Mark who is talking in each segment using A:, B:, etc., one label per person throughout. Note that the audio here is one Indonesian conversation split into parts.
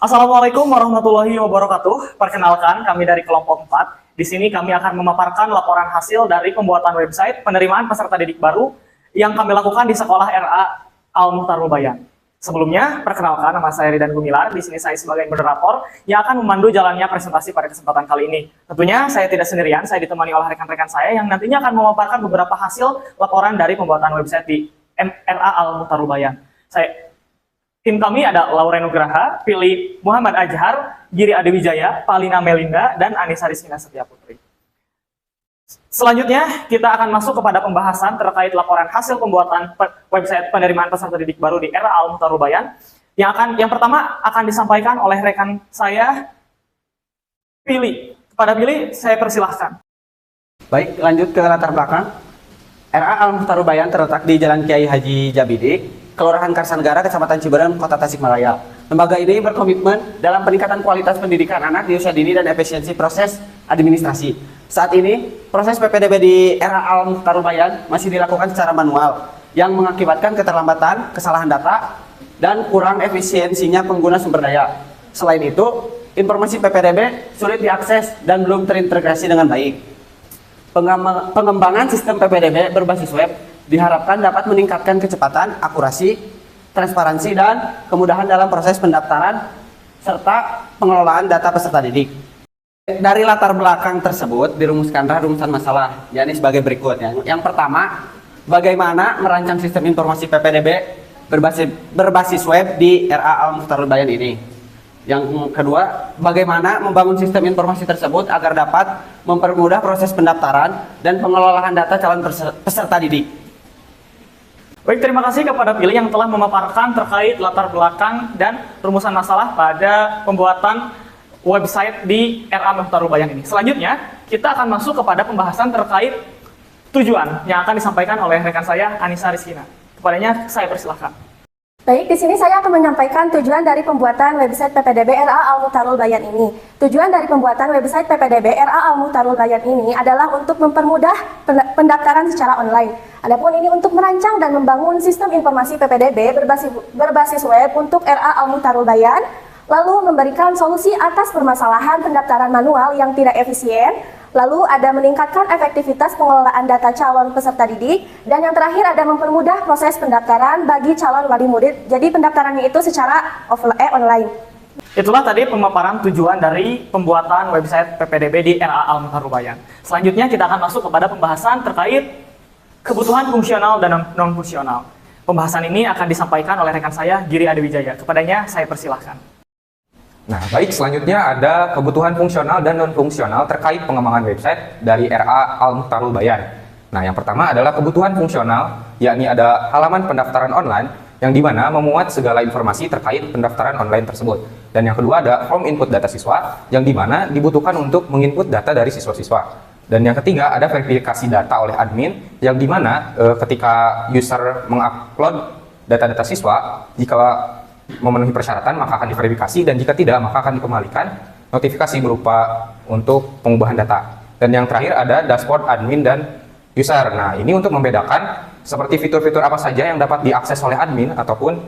A: Assalamualaikum warahmatullahi wabarakatuh. Perkenalkan, kami dari kelompok 4. Di sini kami akan memaparkan laporan hasil dari pembuatan website penerimaan peserta didik baru yang kami lakukan di Sekolah RA Al-Mukhtarul Bayan. Sebelumnya, perkenalkan, nama saya Ridan Gumilar. Di sini saya sebagai moderator yang akan memandu jalannya presentasi pada kesempatan kali ini. Tentunya saya tidak sendirian, saya ditemani oleh rekan-rekan saya yang nantinya akan memaparkan beberapa hasil laporan dari pembuatan website di RA Al-Mukhtarul Bayan. Tim kami ada Lauren Nugraha, Pilih Muhammad Ajhar, Giri Adewijaya, Palina Melinda, dan Anissa Rizkina Setiaputri. Selanjutnya, kita akan masuk kepada pembahasan terkait laporan hasil pembuatan website penerimaan peserta didik baru di RA Al-Mukhtarul Bayan. Yang pertama akan disampaikan oleh rekan saya, Pilih. Kepada Pilih, saya persilahkan.
B: Baik, lanjut ke latar belakang. RA Al-Mukhtarul Bayan terletak di Jalan Kiai Haji Jabidik, Kelurahan Karsanegara, Kecamatan Ciberem, Kota Tasikmalaya. Lembaga ini berkomitmen dalam peningkatan kualitas pendidikan anak di usia dini dan efisiensi proses administrasi. Saat ini, proses PPDB di RA Al-Mukhtarul Bayan masih dilakukan secara manual, yang mengakibatkan keterlambatan, kesalahan data, dan kurang efisiensinya pengguna sumber daya. Selain itu, informasi PPDB sulit diakses dan belum terintegrasi dengan baik. Pengembangan sistem PPDB berbasis web diharapkan dapat meningkatkan kecepatan, akurasi, transparansi, dan kemudahan dalam proses pendaftaran serta pengelolaan data peserta didik. Dari latar belakang tersebut dirumuskanlah rumusan masalah, yakni sebagai berikut. Yang pertama, bagaimana merancang sistem informasi PPDB berbasis web di RA Al-Mukhtarul Bayan ini. Yang kedua, bagaimana membangun sistem informasi tersebut agar dapat mempermudah proses pendaftaran dan pengelolaan data calon peserta didik.
A: Baik, terima kasih kepada Pilih yang telah memaparkan terkait latar belakang dan rumusan masalah pada pembuatan website di RA Al-Mukhtarul Bayan ini. Selanjutnya, kita akan masuk kepada pembahasan terkait tujuan yang akan disampaikan oleh rekan saya, Anissa Rizkina. Kepadanya, saya persilahkan.
C: Baik, di sini saya akan menyampaikan tujuan dari pembuatan website PPDB RA Al-Mukhtarul Bayan ini. Tujuan dari pembuatan website PPDB RA Al-Mukhtarul Bayan ini adalah untuk mempermudah pendaftaran secara online. Adapun ini untuk merancang dan membangun sistem informasi PPDB berbasis web untuk RA Al-Mukhtarul Bayan, lalu memberikan solusi atas permasalahan pendaftaran manual yang tidak efisien, lalu ada meningkatkan efektivitas pengelolaan data calon peserta didik, dan yang terakhir ada mempermudah proses pendaftaran bagi calon wali murid. Jadi pendaftarannya itu secara online.
A: Itulah tadi pemaparan tujuan dari pembuatan website PPDB di RA Al-Mukhtarul Bayan. Selanjutnya kita akan masuk kepada pembahasan terkait kebutuhan fungsional dan non-fungsional. Pembahasan ini akan disampaikan oleh rekan saya, Giri Adewijaya. Kepadanya saya persilahkan.
D: Nah, baik, selanjutnya ada kebutuhan fungsional dan non-fungsional terkait pengembangan website dari RA Al-Mukhtarul Bayan. Nah, yang pertama adalah kebutuhan fungsional, yakni ada halaman pendaftaran online yang dimana memuat segala informasi terkait pendaftaran online tersebut. Dan yang kedua ada form input data siswa yang dimana dibutuhkan untuk menginput data dari siswa-siswa. Dan yang ketiga ada verifikasi data oleh admin yang dimana ketika user mengupload data-data siswa, jika memenuhi persyaratan maka akan diverifikasi, dan jika tidak maka akan dikembalikan notifikasi berupa untuk pengubahan data. Dan yang terakhir ada dashboard admin dan user. Nah, ini untuk membedakan seperti fitur-fitur apa saja yang dapat diakses oleh admin ataupun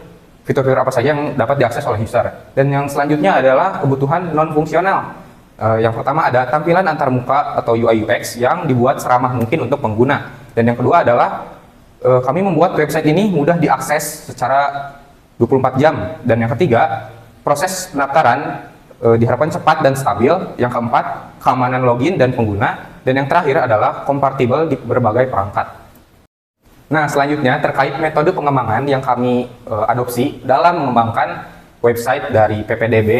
D: fitur-fitur apa saja yang dapat diakses oleh user. Dan yang selanjutnya adalah kebutuhan non-fungsional. Yang pertama ada tampilan antarmuka atau UI UX yang dibuat seramah mungkin untuk pengguna. Dan yang kedua adalah kami membuat website ini mudah diakses secara 24 jam. Dan yang ketiga, proses pendaftaran diharapkan cepat dan stabil. Yang keempat, keamanan login dan pengguna. Dan yang terakhir adalah kompatibel di berbagai perangkat. Nah, selanjutnya terkait metode pengembangan yang kami adopsi dalam mengembangkan website dari PPDB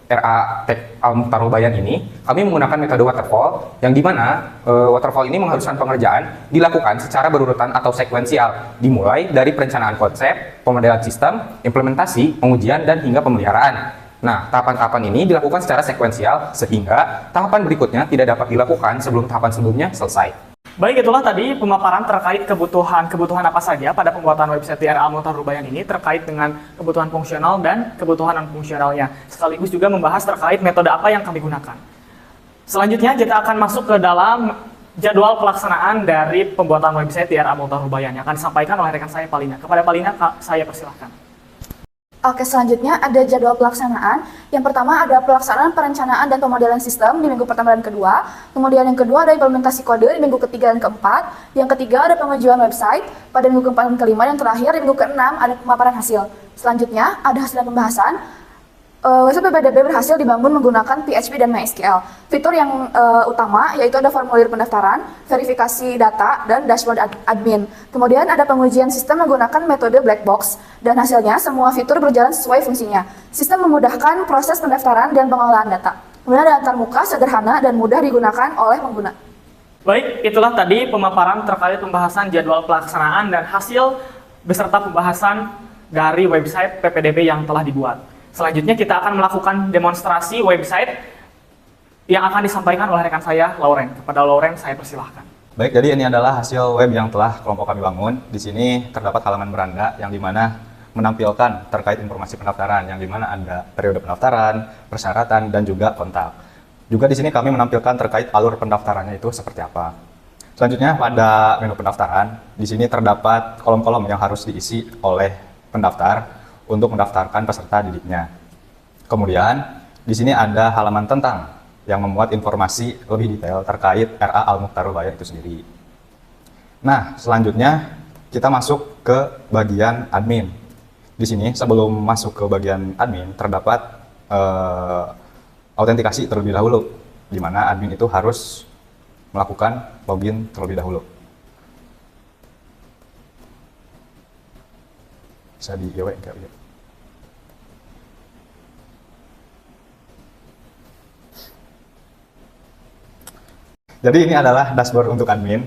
D: RA Al-Mukhtarul Bayan ini, kami menggunakan metode waterfall yang dimana waterfall ini mengharuskan pengerjaan dilakukan secara berurutan atau sekuensial, dimulai dari perencanaan konsep, pemodelan sistem, implementasi, pengujian, dan hingga pemeliharaan. Nah, tahapan-tahapan ini dilakukan secara sekuensial sehingga tahapan berikutnya tidak dapat dilakukan sebelum tahapan sebelumnya selesai.
A: Baik, itulah tadi pemaparan terkait kebutuhan apa saja pada pembuatan website di RA Al-Mukhtarul Bayan ini terkait dengan kebutuhan fungsional dan kebutuhan non-fungsionalnya. Sekaligus juga membahas terkait metode apa yang kami gunakan. Selanjutnya kita akan masuk ke dalam jadwal pelaksanaan dari pembuatan website di RA Al-Mukhtarul Bayan yang akan disampaikan oleh rekan saya Palina. Kepada Palina, saya persilahkan.
E: Oke, selanjutnya ada jadwal pelaksanaan. Yang pertama ada pelaksanaan perencanaan dan pemodelan sistem di minggu pertama dan kedua. Kemudian yang kedua ada implementasi kode di minggu ketiga dan keempat. Yang ketiga ada pengajuan website pada minggu keempat dan kelima. Dan terakhir di minggu keenam ada pemaparan hasil. Selanjutnya ada hasil pembahasan. Website PPDB berhasil dibangun menggunakan PHP dan MySQL. Fitur yang utama yaitu ada formulir pendaftaran, verifikasi data, dan dashboard admin. Kemudian ada pengujian sistem menggunakan metode black box, dan hasilnya semua fitur berjalan sesuai fungsinya. Sistem memudahkan proses pendaftaran dan pengolahan data. Kemudian ada antarmuka, sederhana, dan mudah digunakan oleh pengguna.
A: Baik, itulah tadi pemaparan terkait pembahasan jadwal pelaksanaan dan hasil beserta pembahasan dari website PPDB yang telah dibuat. Selanjutnya kita akan melakukan demonstrasi website yang akan disampaikan oleh rekan saya, Lauren. Kepada Lauren, saya persilahkan.
F: Baik, jadi ini adalah hasil web yang telah kelompok kami bangun. Di sini terdapat halaman beranda yang dimana menampilkan terkait informasi pendaftaran, yang dimana ada periode pendaftaran, persyaratan, dan juga kontak. Juga di sini kami menampilkan terkait alur pendaftarannya itu seperti apa. Selanjutnya pada menu pendaftaran, di sini terdapat kolom-kolom yang harus diisi oleh pendaftar untuk mendaftarkan peserta didiknya. Kemudian di sini ada halaman tentang yang memuat informasi lebih detail terkait RA Al-Mukhtarul Bayan itu sendiri. Nah, selanjutnya kita masuk ke bagian admin. Di sini sebelum masuk ke bagian admin terdapat autentikasi terlebih dahulu, di mana admin itu harus melakukan login terlebih dahulu. Bisa di GW enggak ya? Jadi ini adalah dashboard untuk admin.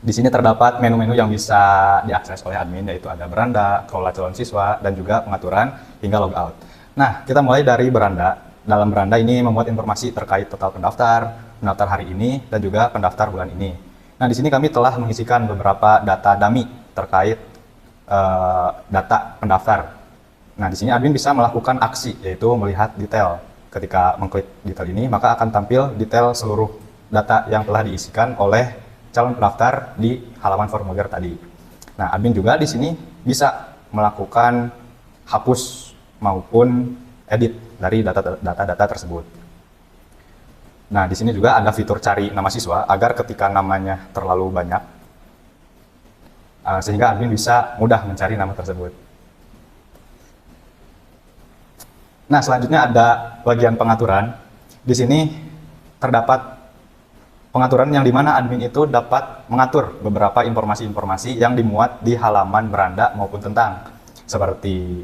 F: Di sini terdapat menu-menu yang bisa diakses oleh admin, yaitu ada beranda, kelola calon siswa, dan juga pengaturan hingga logout. Nah, kita mulai dari beranda. Dalam beranda ini memuat informasi terkait total pendaftar, pendaftar hari ini, dan juga pendaftar bulan ini. Nah, di sini kami telah mengisikan beberapa data dummy terkait data pendaftar. Nah, di sini admin bisa melakukan aksi, yaitu melihat detail. Ketika mengklik detail ini, maka akan tampil detail seluruh data yang telah diisikan oleh calon pendaftar di halaman formulir tadi. Nah, admin juga di sini bisa melakukan hapus maupun edit dari data-data tersebut. Nah, di sini juga ada fitur cari nama siswa agar ketika namanya terlalu banyak, sehingga admin bisa mudah mencari nama tersebut. Nah, selanjutnya ada bagian pengaturan. Di sini terdapat pengaturan yang dimana admin itu dapat mengatur beberapa informasi-informasi yang dimuat di halaman beranda maupun tentang, seperti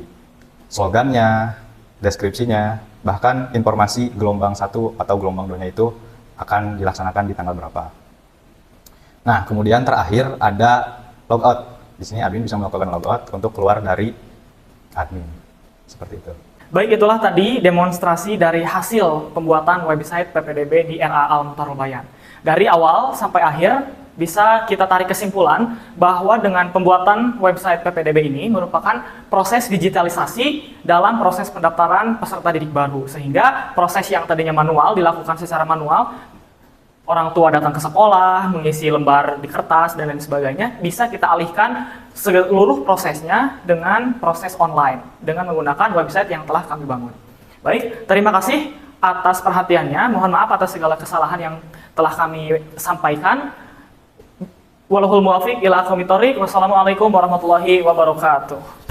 F: slogannya, deskripsinya, bahkan informasi gelombang 1 atau gelombang 2-nya itu akan dilaksanakan di tanggal berapa. Nah, kemudian terakhir ada logout. Di sini admin bisa melakukan logout untuk keluar dari admin. Seperti itu.
A: Baik, itulah tadi demonstrasi dari hasil pembuatan website PPDB di RA Al-Mukhtarul Bayan. Dari awal sampai akhir, bisa kita tarik kesimpulan bahwa dengan pembuatan website PPDB ini merupakan proses digitalisasi dalam proses pendaftaran peserta didik baru. Sehingga proses yang tadinya manual dilakukan secara manual, orang tua datang ke sekolah, mengisi lembar di kertas, dan lain sebagainya, bisa kita alihkan seluruh prosesnya dengan proses online, dengan menggunakan website yang telah kami bangun. Baik, terima kasih atas perhatiannya. Mohon maaf atas segala kesalahan yang telah kami sampaikan. Wallahul muwaffiq ila aqwamit thoriq. Wassalamualaikum warahmatullahi wabarakatuh.